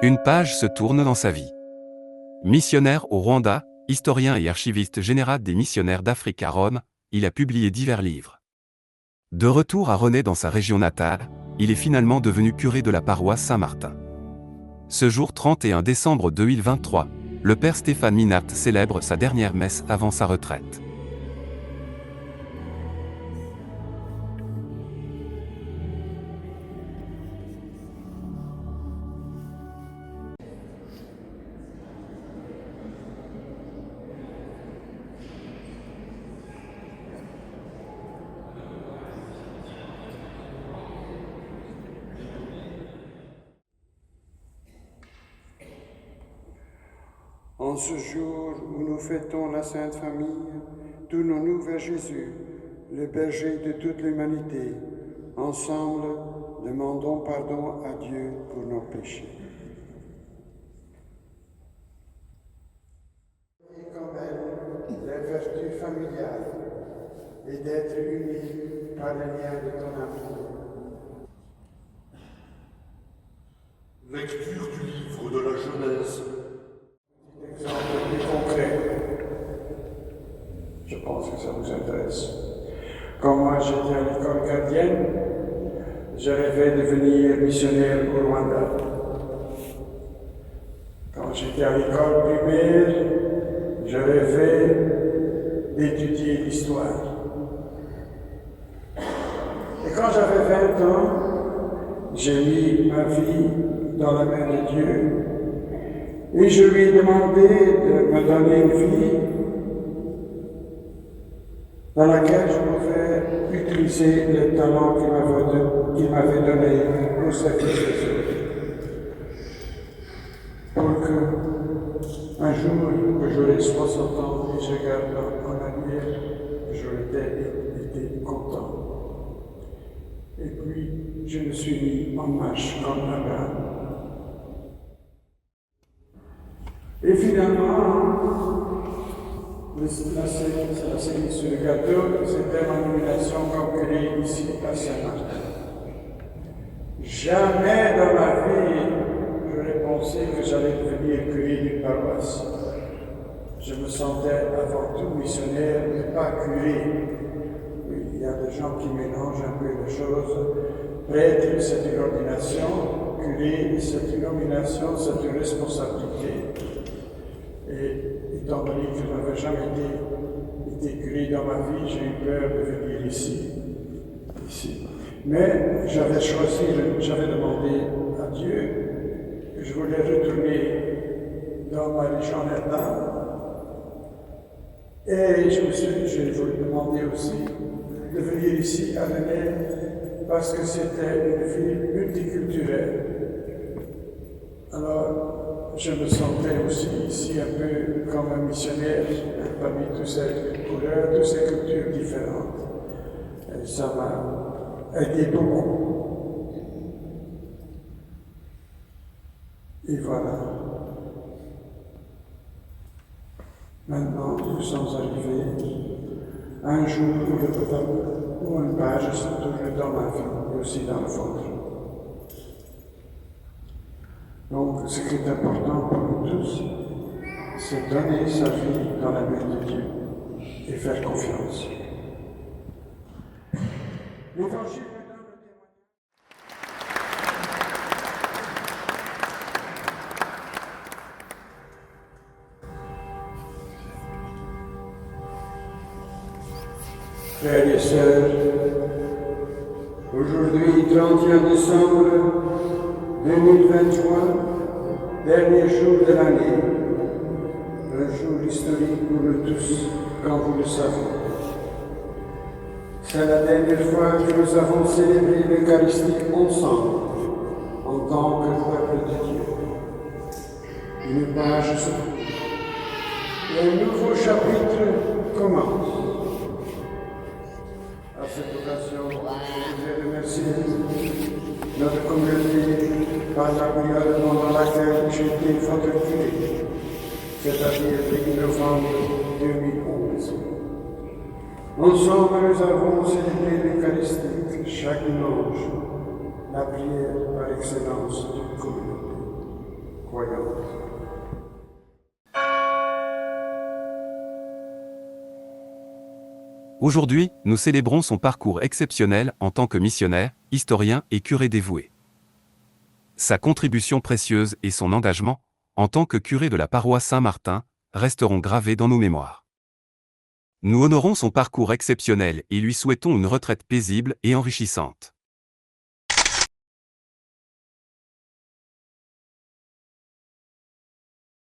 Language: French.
Une page se tourne dans sa vie. Missionnaire au Rwanda, historien et archiviste général des missionnaires d'Afrique à Rome, il a publié divers livres. De retour à René dans sa région natale, il est finalement devenu curé de la paroisse Saint-Martin. Ce jour 31 décembre 2023, le père Stéphane Minart célèbre sa dernière messe avant sa retraite. En ce jour où nous fêtons la Sainte Famille, tournons-nous vers Jésus, le berger de toute l'humanité. Ensemble, demandons pardon à Dieu pour nos péchés. Et comme elle, les vertus familiales et d'être unis par les liens de ton amour. Lecture du livre de la Genèse. Exemple plus concret. Je pense que ça vous intéresse. Quand moi j'étais à l'école gardienne, je rêvais de devenir missionnaire au Rwanda. Quand j'étais à l'école primaire, je rêvais d'étudier l'histoire. Et quand j'avais 20 ans, j'ai mis ma vie dans la main de Dieu. Et je lui ai demandé de me donner une vie dans laquelle je pouvais utiliser les talents qu'il m'avait donnés au service des autres. Pour que un jour que j'aurai 60 ans et je regarde en arrière, j'aurais été content. Et puis, je me suis mis en marche comme Abraham. Et finalement, la cerise sur le gâteau, c'était ma nomination comme curé ici à Saint-Martin. Jamais dans ma vie, j'aurais pensé que j'allais devenir curé d'une paroisse. Je me sentais avant tout missionnaire, mais pas curé. Oui, il y a des gens qui mélangent un peu les choses. Prêtre, c'est une ordination. Curé, c'est une nomination, c'est une responsabilité. Et étant donné que je n'avais jamais été curé dans ma vie, j'ai eu peur de venir ici. Mais j'avais choisi, j'avais demandé à Dieu que je voulais retourner dans ma région natale. Et je voulais demander aussi de venir ici à René parce que c'était une ville multiculturelle. Alors, je me sentais aussi ici un peu comme un missionnaire parmi toutes ces couleurs, toutes ces cultures différentes. Et ça m'a aidé beaucoup. Et voilà. Maintenant, nous sommes arrivés à un jour où une page se tourne dans ma vie et aussi dans le vôtre. Donc, ce qui est important pour nous tous, c'est donner sa vie dans la main de Dieu et faire confiance. L'Évangile nous donne le témoignage. Frères et sœurs, aujourd'hui, 31 décembre 2023, dernier jour de l'année, un jour historique pour nous tous, comme vous le savez. C'est la dernière fois que nous avons célébré l'Eucharistie ensemble, en tant que peuple de Dieu. Une page se tourne. Et un nouveau chapitre commence. À cette occasion, je voudrais remercier notre communauté par la période pendant laquelle j'ai été votre curé, c'est-à-dire le 8 novembre 2011. Ensemble, nous avons célébré l'Eucharistie chaque dimanche, la prière par excellence d'une communauté. voyante. Aujourd'hui, nous célébrons son parcours exceptionnel en tant que missionnaire, historien et curé dévoué. Sa contribution précieuse et son engagement, en tant que curé de la paroisse Saint-Martin, resteront gravés dans nos mémoires. Nous honorons son parcours exceptionnel et lui souhaitons une retraite paisible et enrichissante.